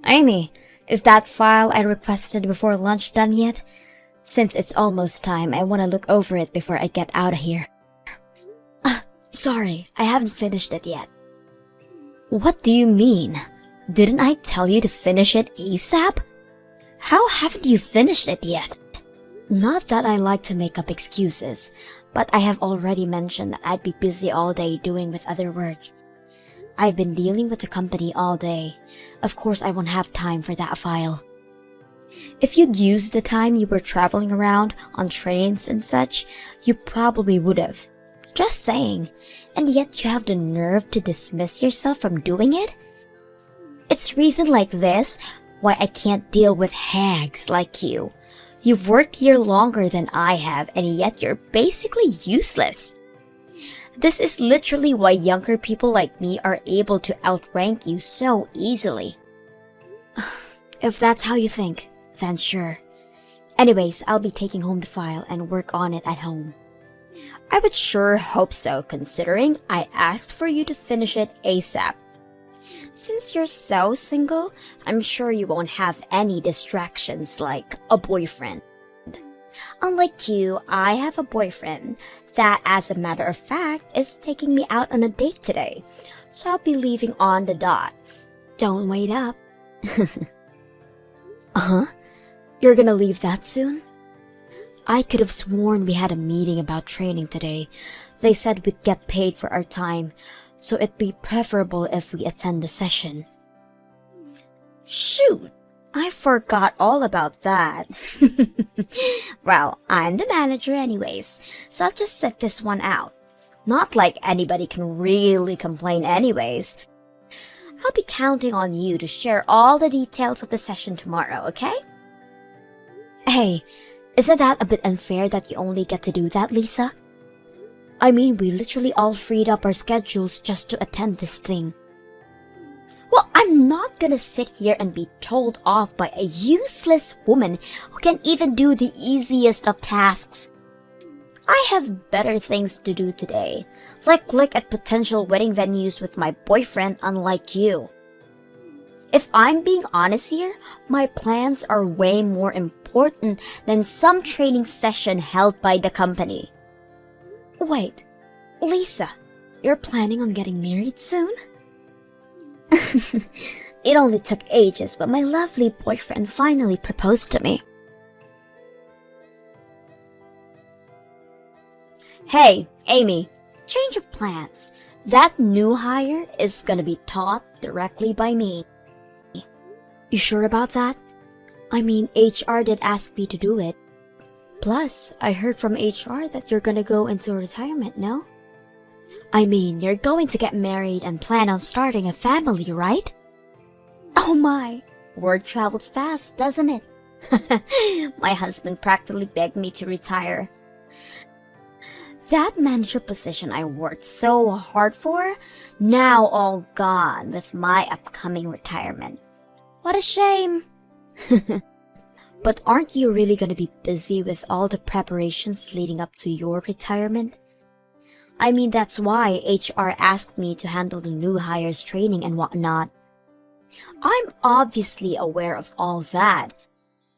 Amy, is that file I requested before lunch done yet? Since it's almost time, I want to look over it before I get out of here. Sorry, I haven't finished it yet. What do you mean? Didn't I tell you to finish it ASAP? How haven't you finished it yet? Not that I like to make up excuses, but I have already mentioned that I'd be busy all day doing with other work. I've been dealing with the company all day. Of course I won't have time for that file. If you'd used the time you were traveling around on trains and such, you probably would have. Just saying. And yet you have the nerve to dismiss yourself from doing it? It's reason like this why I can't deal with hags like you. You've worked here longer than I have, and yet you're basically useless. This is literally why younger people like me are able to outrank you so easily. If that's how you think, then sure. Anyways, I'll be taking home the file and work on it at home. I would sure hope so, considering I asked for you to finish it ASAP. Since you're so single, I'm sure you won't have any distractions like a boyfriend. Unlike you, I have a boyfriend that, as a matter of fact, is taking me out on a date today, so I'll be leaving on the dot. Don't wait up. Uh-huh? You're gonna leave that soon? I could have sworn we had a meeting about training today. They said we'd get paid for our time, so it'd be preferable if we attend the session. Shoot! I forgot all about that. Well, I'm the manager anyways, so I'll just set this one out. Not like anybody can really complain anyways. I'll be counting on you to share all the details of the session tomorrow, okay? Hey, isn't that a bit unfair that you only get to do that, Lisa? I mean, we literally all freed up our schedules just to attend this thing. Well, I'm not gonna sit here and be told off by a useless woman who can't even do the easiest of tasks. I have better things to do today, like look at potential wedding venues with my boyfriend, unlike you. If I'm being honest here, my plans are way more important than some training session held by the company. Wait, Lisa, you're planning on getting married soon? It only took ages, but my lovely boyfriend finally proposed to me. Hey, Amy, change of plans. That new hire is gonna be taught directly by me. You sure about that? I mean, HR did ask me to do it. Plus, I heard from HR that you're gonna go into retirement, no? I mean, you're going to get married and plan on starting a family, right? Oh my, word travels fast, doesn't it? My husband practically begged me to retire. That manager position I worked so hard for, now all gone with my upcoming retirement. What a shame. But aren't you really going to be busy with all the preparations leading up to your retirement? I mean, that's why HR asked me to handle the new hires training and whatnot. I'm obviously aware of all that.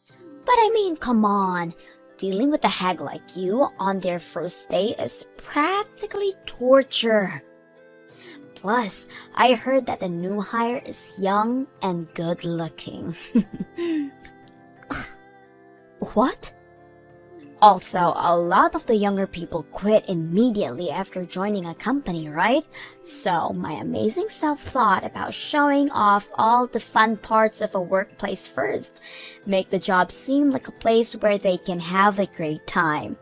But I mean, come on. Dealing with a hag like you on their first day is practically torture. Plus, I heard that the new hire is young and good looking. What? Also, a lot of the younger people quit immediately after joining a company, right? So, my amazing self thought about showing off all the fun parts of a workplace first, make the job seem like a place where they can have a great time.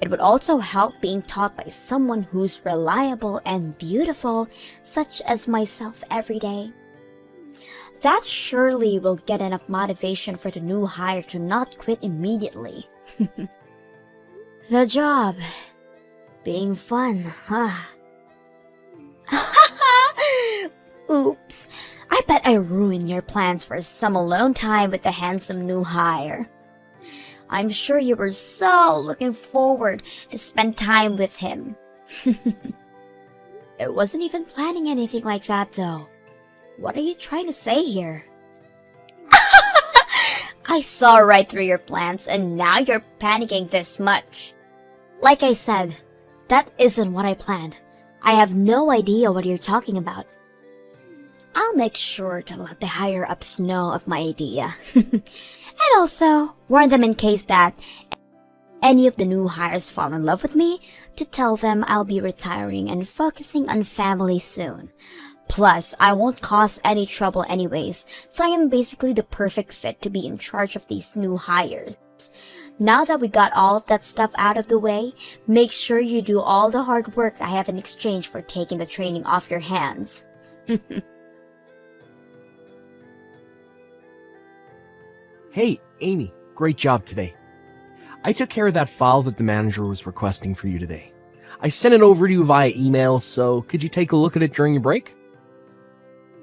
It would also help being taught by someone who's reliable and beautiful, such as myself every day. That surely will get enough motivation for the new hire to not quit immediately. The job being fun, huh? Oops, I bet I ruined your plans for some alone time with the handsome new hire. I'm sure you were so looking forward to spend time with him. I wasn't even planning anything like that though. What are you trying to say here? I saw right through your plans and now you're panicking this much. Like I said, that isn't what I planned. I have no idea what you're talking about. I'll make sure to let the higher-ups know of my idea. And also, warn them in case that any of the new hires fall in love with me, to tell them I'll be retiring and focusing on family soon. Plus, I won't cause any trouble anyways, so I am basically the perfect fit to be in charge of these new hires. Now that we got all of that stuff out of the way, make sure you do all the hard work I have in exchange for taking the training off your hands. Hey, Amy, great job today. I took care of that file that the manager was requesting for you today. I sent it over to you via email, so could you take a look at it during your break?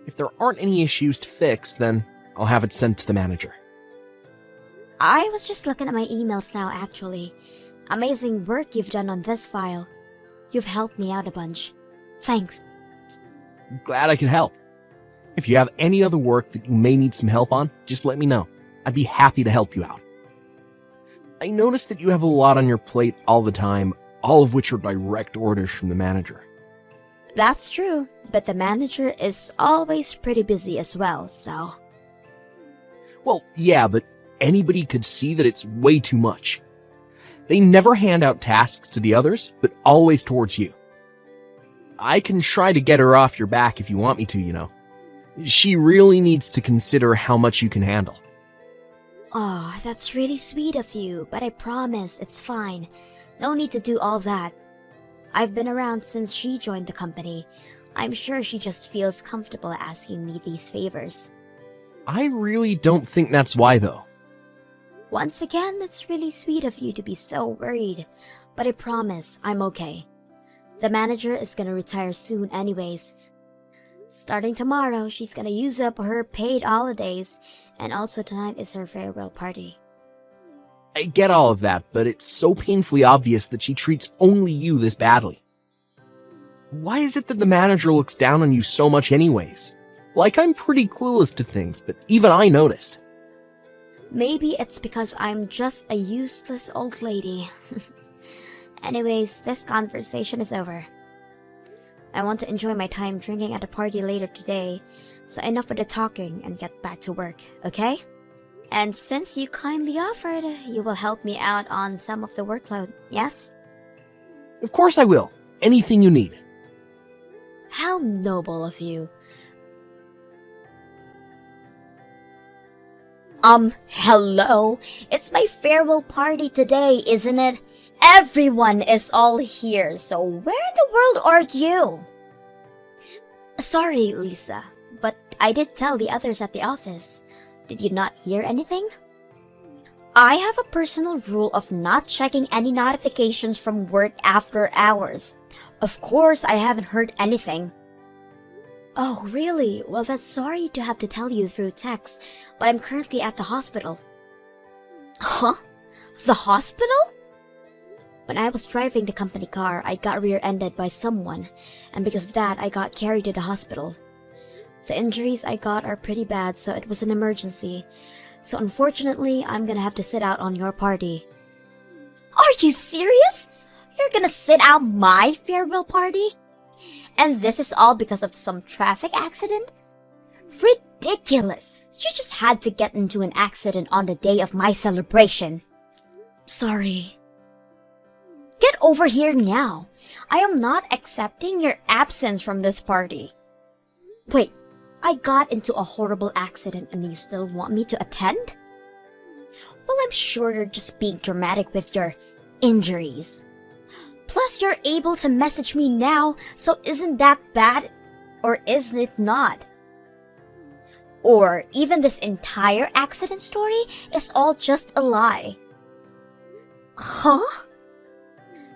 If there aren't any issues to fix, then I'll have it sent to the manager. I was just looking at my emails now, actually. Amazing work you've done on this file. You've helped me out a bunch. Thanks. Glad I could help. If you have any other work that you may need some help on, just let me know. I'd be happy to help you out. I noticed that you have a lot on your plate all the time, all of which are direct orders from the manager. That's true, but the manager is always pretty busy as well, so... Well, yeah, but anybody could see that it's way too much. They never hand out tasks to the others, but always towards you. I can try to get her off your back if you want me to, you know. She really needs to consider how much you can handle. Oh, that's really sweet of you, but I promise it's fine. No need to do all that. I've been around since she joined the company. I'm sure she just feels comfortable asking me these favors. I really don't think that's why, though. Once again, it's really sweet of you to be so worried, but I promise I'm okay. The manager is gonna retire soon anyways. Starting tomorrow, she's gonna use up her paid holidays, and also tonight is her farewell party. I get all of that, but it's so painfully obvious that she treats only you this badly. Why is it that the manager looks down on you so much anyways? Like, I'm pretty clueless to things, but even I noticed. Maybe it's because I'm just a useless old lady. Anyways, this conversation is over. I want to enjoy my time drinking at a party later today, so enough with the talking and get back to work, okay? And since you kindly offered, you will help me out on some of the workload, yes? Of course I will. Anything you need. How noble of you. Hello? It's my farewell party today, isn't it? Everyone is all here, so where in the world are you? Sorry, Lisa, but I did tell the others at the office. Did you not hear anything? I have a personal rule of not checking any notifications from work after hours. Of course, I haven't heard anything. Oh, really? Well, that's sorry to have to tell you through text, but I'm currently at the hospital. Huh? The hospital? When I was driving the company car, I got rear-ended by someone, and because of that, I got carried to the hospital. The injuries I got are pretty bad, so it was an emergency. So unfortunately, I'm gonna have to sit out on your party. Are you serious? You're gonna sit out my farewell party? And this is all because of some traffic accident? Ridiculous! You just had to get into an accident on the day of my celebration. Sorry. Get over here now. I am not accepting your absence from this party. Wait, I got into a horrible accident and you still want me to attend? Well, I'm sure you're just being dramatic with your injuries. Plus, you're able to message me now, so isn't that bad? Or is it not? Or even this entire accident story is all just a lie. Huh?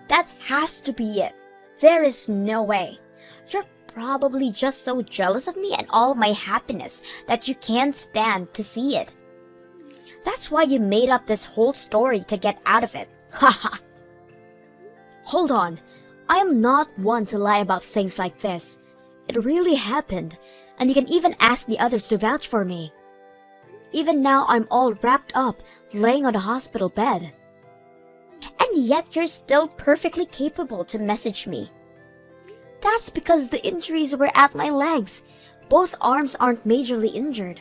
That has to be it. There is no way. You're probably just so jealous of me and all my happiness that you can't stand to see it. That's why you made up this whole story to get out of it. Haha. Hold on. I am not one to lie about things like this. It really happened. And you can even ask the others to vouch for me. Even now, I'm all wrapped up, laying on the hospital bed. And yet you're still perfectly capable to message me. That's because the injuries were at my legs. Both arms aren't majorly injured.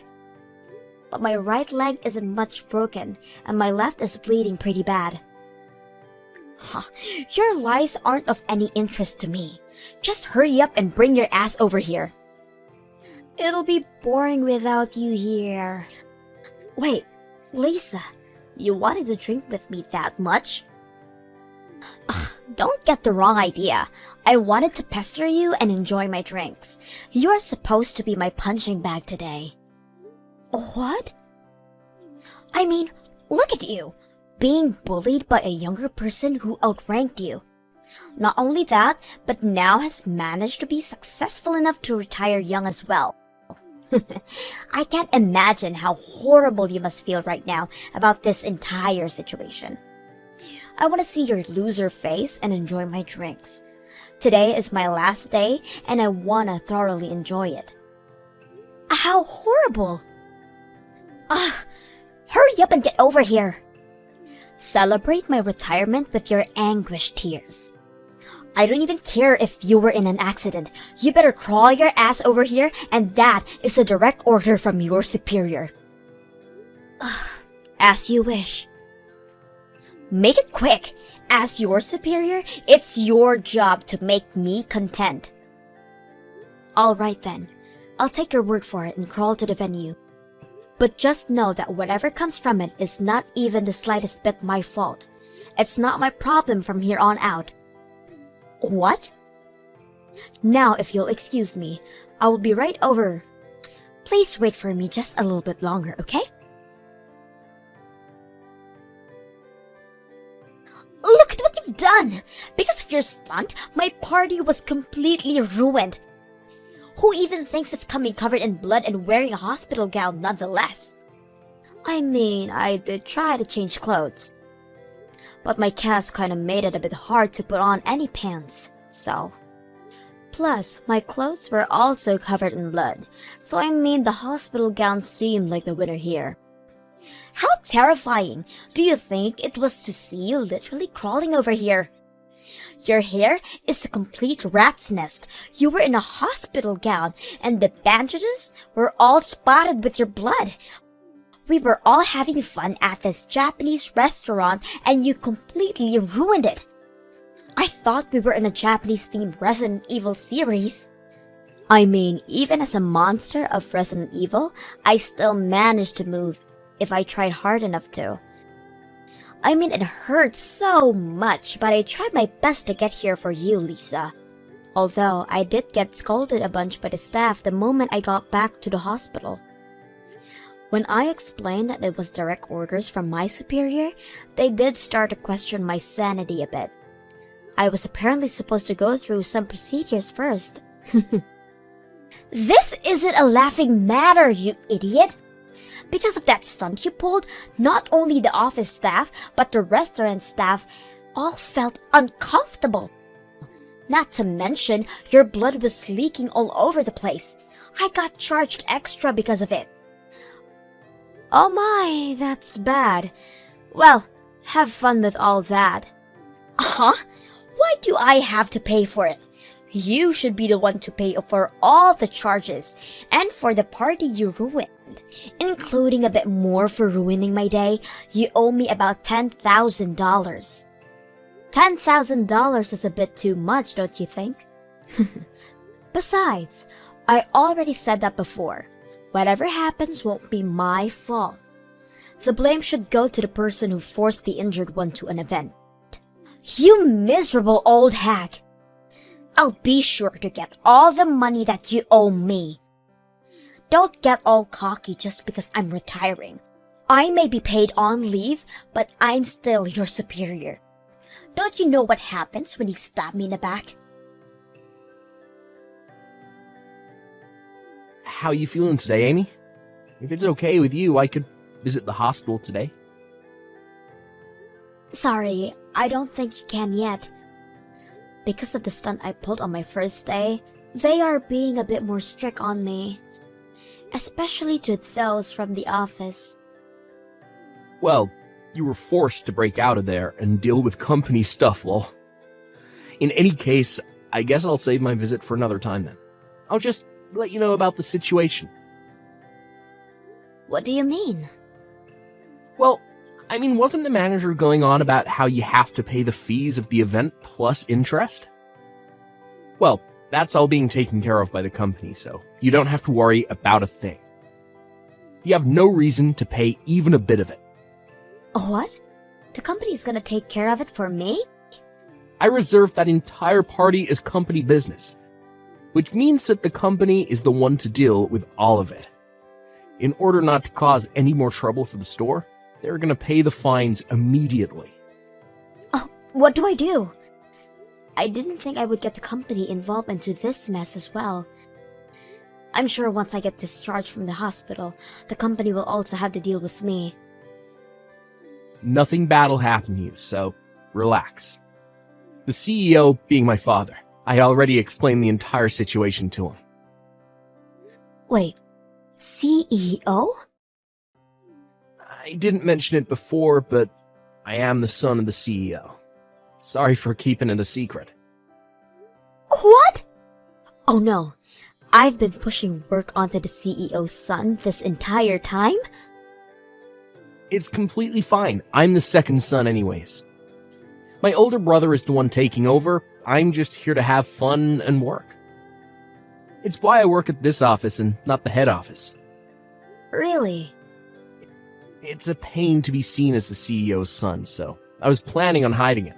But my right leg isn't much broken, and my left is bleeding pretty bad. Your lies aren't of any interest to me. Just hurry up and bring your ass over here. It'll be boring without you here. Wait, Lisa, you wanted to drink with me that much? Don't get the wrong idea. I wanted to pester you and enjoy my drinks. You're supposed to be my punching bag today. What? I mean, look at you, being bullied by a younger person who outranked you. Not only that, but now has managed to be successful enough to retire young as well. I can't imagine how horrible you must feel right now about this entire situation. I want to see your loser face and enjoy my drinks. Today is my last day, and I want to thoroughly enjoy it. How horrible! Hurry up and get over here. Celebrate my retirement with your anguished tears. I don't even care if you were in an accident. You better crawl your ass over here, and that is a direct order from your superior. As you wish. Make it quick. As your superior, it's your job to make me content. Alright then. I'll take your word for it and crawl to the venue. But just know that whatever comes from it is not even the slightest bit my fault. It's not my problem from here on out. What? Now, if you'll excuse me, I will be right over. Please wait for me just a little bit longer, okay? Look at what you've done! Because of your stunt, my party was completely ruined. Who even thinks of coming covered in blood and wearing a hospital gown nonetheless? I mean, I did try to change clothes. But my cast kinda made it a bit hard to put on any pants, so. Plus, my clothes were also covered in blood, so I made the hospital gown seem like the winner here. How terrifying! Do you think it was to see you literally crawling over here? Your hair is a complete rat's nest. You were in a hospital gown, and the bandages were all spotted with your blood. We were all having fun at this Japanese restaurant, and you completely ruined it. I thought we were in a Japanese-themed Resident Evil series. I mean, even as a monster of Resident Evil, I still managed to move if I tried hard enough to. I mean, it hurt so much, but I tried my best to get here for you, Lisa. Although, I did get scolded a bunch by the staff the moment I got back to the hospital. When I explained that it was direct orders from my superior, they did start to question my sanity a bit. I was apparently supposed to go through some procedures first. This isn't a laughing matter, you idiot! Because of that stunt you pulled, not only the office staff, but the restaurant staff all felt uncomfortable. Not to mention, your blood was leaking all over the place. I got charged extra because of it. Oh my, that's bad. Well, have fun with all that. Huh? Why do I have to pay for it? You should be the one to pay for all the charges, and for the party you ruined. Including a bit more for ruining my day, you owe me about $10,000. $10,000 is a bit too much, don't you think? Besides, I already said that before. Whatever happens won't be my fault. The blame should go to the person who forced the injured one to an event. You miserable old hag! I'll be sure to get all the money that you owe me. Don't get all cocky just because I'm retiring. I may be paid on leave, but I'm still your superior. Don't you know what happens when you stab me in the back? How you feeling today, Amy? If it's okay with you, I could visit the hospital today. Sorry, I don't think you can yet. Because of the stunt I pulled on my first day, they are being a bit more strict on me. especially to those from the office. Well, you were forced to break out of there and deal with company stuff, lol. In any case, I guess I'll save my visit for another time then. I'll just let you know about the situation. What do you mean? Well, I mean, wasn't the manager going on about how you have to pay the fees of the event plus interest? Well, that's all being taken care of by the company, so you don't have to worry about a thing. You have no reason to pay even a bit of it. What? The company's gonna take care of it for me? I reserved that entire party as company business, which means that the company is the one to deal with all of it. In order not to cause any more trouble for the store, they're gonna pay the fines immediately. Oh, what do I do? I didn't think I would get the company involved into this mess as well. I'm sure once I get discharged from the hospital, the company will also have to deal with me. Nothing bad will happen to you, so relax. The CEO being my father, I already explained the entire situation to him. Wait, CEO? I didn't mention it before, but I am the son of the CEO. Sorry for keeping it a secret. What? Oh no, I've been pushing work onto the CEO's son this entire time? It's completely fine. I'm the second son anyways. My older brother is the one taking over. I'm just here to have fun and work. It's why I work at this office and not the head office. Really? It's a pain to be seen as the CEO's son, so I was planning on hiding it.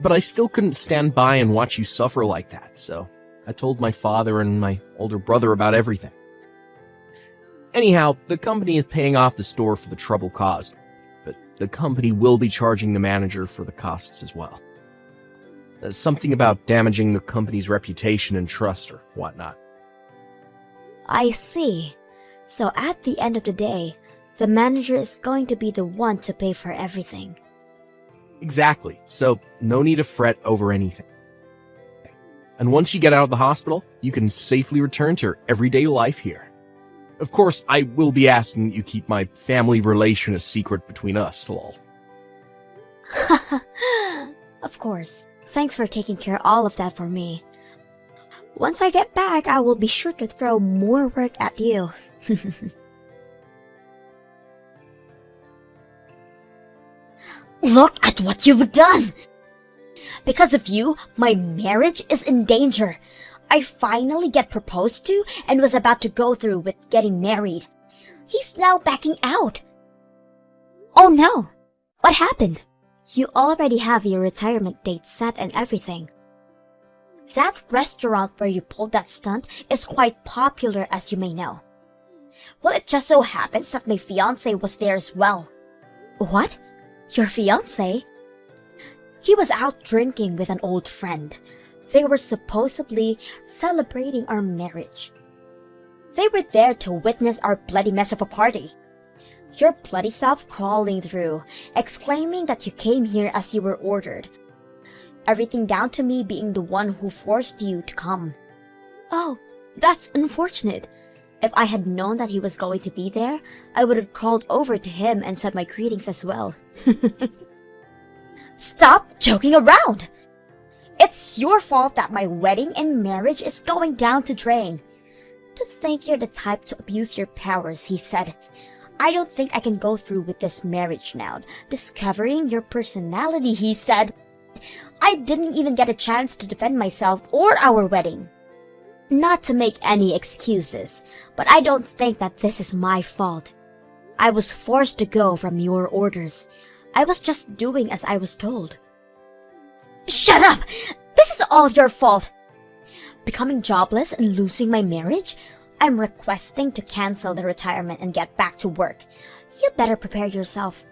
But I still couldn't stand by and watch you suffer like that, so I told my father and my older brother about everything. Anyhow, the company is paying off the store for the trouble caused, but the company will be charging the manager for the costs as well. There's something about damaging the company's reputation and trust or whatnot. I see. So at the end of the day, the manager is going to be the one to pay for everything. Exactly, so no need to fret over anything. And once you get out of the hospital, you can safely return to your everyday life here. Of course, I will be asking that you keep my family relation a secret between us, lol. Of course. Thanks for taking care of all of that for me. Once I get back, I will be sure to throw more work at you. Look at what you've done! Because of you, my marriage is in danger. I finally get proposed to and was about to go through with getting married. He's now backing out. Oh no! What happened? You already have your retirement date set and everything. That restaurant where you pulled that stunt is quite popular, as you may know. Well, it just so happens that my fiancé was there as well. What? Your fiancé? He was out drinking with an old friend. They were supposedly celebrating our marriage. They were there to witness our bloody mess of a party. Your bloody self crawling through, exclaiming that you came here as you were ordered. Everything down to me being the one who forced you to come. Oh, that's unfortunate. If I had known that he was going to be there, I would have crawled over to him and said my greetings as well. Stop joking around! It's your fault that my wedding and marriage is going down the drain. To think you're the type to abuse your powers, he said. I don't think I can go through with this marriage now. Discovering your personality, he said. I didn't even get a chance to defend myself or our wedding. Not to make any excuses, but I don't think that this is my fault. I was forced to go from your orders. I was just doing as I was told. Shut up! This is all your fault! Becoming jobless and losing my marriage? I'm requesting to cancel the retirement and get back to work. You better prepare yourself.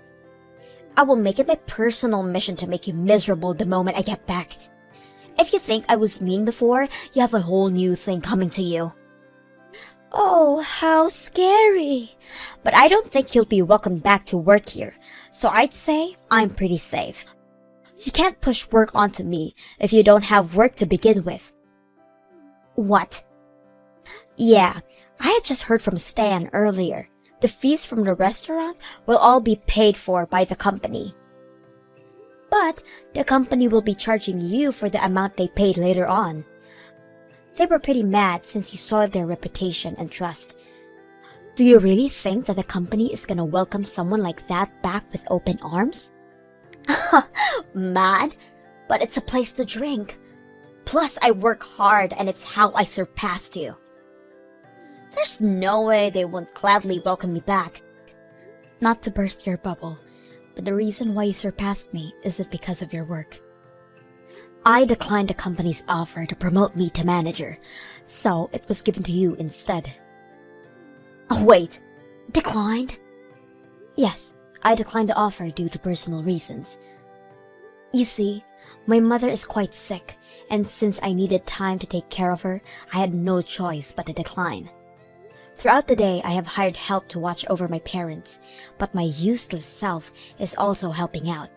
I will make it my personal mission to make you miserable the moment I get back. If you think I was mean before, you have a whole new thing coming to you. Oh, how scary. But I don't think you'll be welcomed back to work here, so I'd say I'm pretty safe. You can't push work onto me if you don't have work to begin with. What? Yeah, I had just heard from Stan earlier. The fees from the restaurant will all be paid for by the company. But the company will be charging you for the amount they paid later on. They were pretty mad since you soiled their reputation and trust. Do you really think that the company is gonna welcome someone like that back with open arms? Mad? But it's a place to drink. Plus, I work hard and it's how I surpassed you. There's no way they won't gladly welcome me back. Not to burst your bubble, but the reason why you surpassed me isn't because of your work. I declined the company's offer to promote me to manager, so it was given to you instead. Oh wait, declined? Yes, I declined the offer due to personal reasons. You see, my mother is quite sick, and since I needed time to take care of her, I had no choice but to decline. Throughout the day, I have hired help to watch over my parents, but my useless self is also helping out.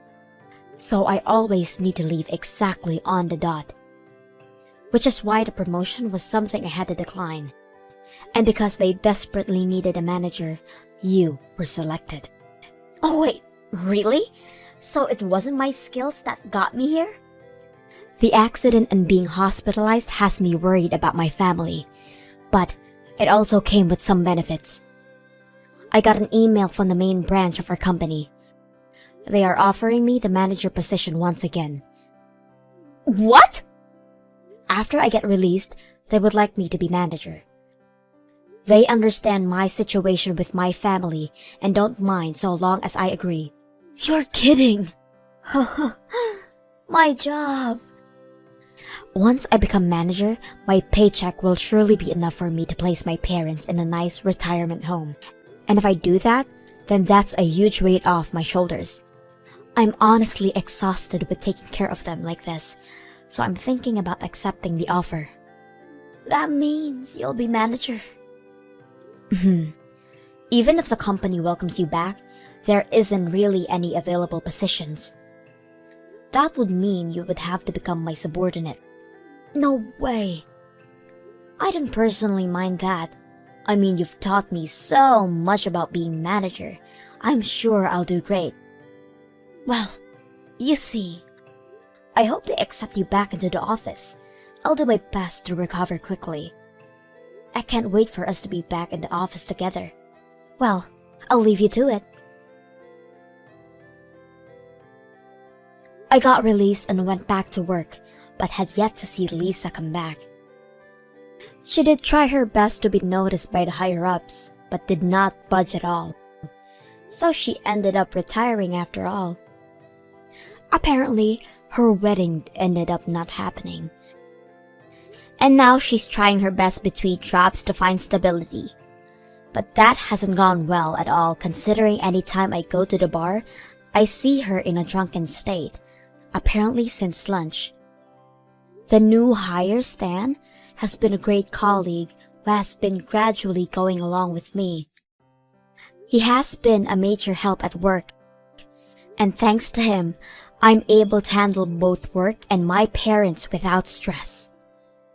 So I always need to leave exactly on the dot. Which is why the promotion was something I had to decline. And because they desperately needed a manager, you were selected. Oh wait, really? So it wasn't my skills that got me here? The accident and being hospitalized has me worried about my family, but it also came with some benefits. I got an email from the main branch of our company. They are offering me the manager position once again. What? After I get released, they would like me to be manager. They understand my situation with my family and don't mind so long as I agree. You're kidding! My job! Once I become manager, my paycheck will surely be enough for me to place my parents in a nice retirement home. And if I do that, then that's a huge weight off my shoulders. I'm honestly exhausted with taking care of them like this, so I'm thinking about accepting the offer. That means you'll be manager. Even if the company welcomes you back, there isn't really any available positions. That would mean you would have to become my subordinate. No way. I don't personally mind that. I mean, you've taught me so much about being manager. I'm sure I'll do great. Well, you see, I hope they accept you back into the office. I'll do my best to recover quickly. I can't wait for us to be back in the office together. Well, I'll leave you to it. I got released and went back to work, but had yet to see Lisa come back. She did try her best to be noticed by the higher-ups, but did not budge at all. So she ended up retiring after all. Apparently, her wedding ended up not happening. And now she's trying her best between jobs to find stability. But that hasn't gone well at all, considering any time I go to the bar, I see her in a drunken state, apparently since lunch. The new hire, Stan, has been a great colleague who has been gradually going along with me. He has been a major help at work, and thanks to him, I'm able to handle both work and my parents without stress.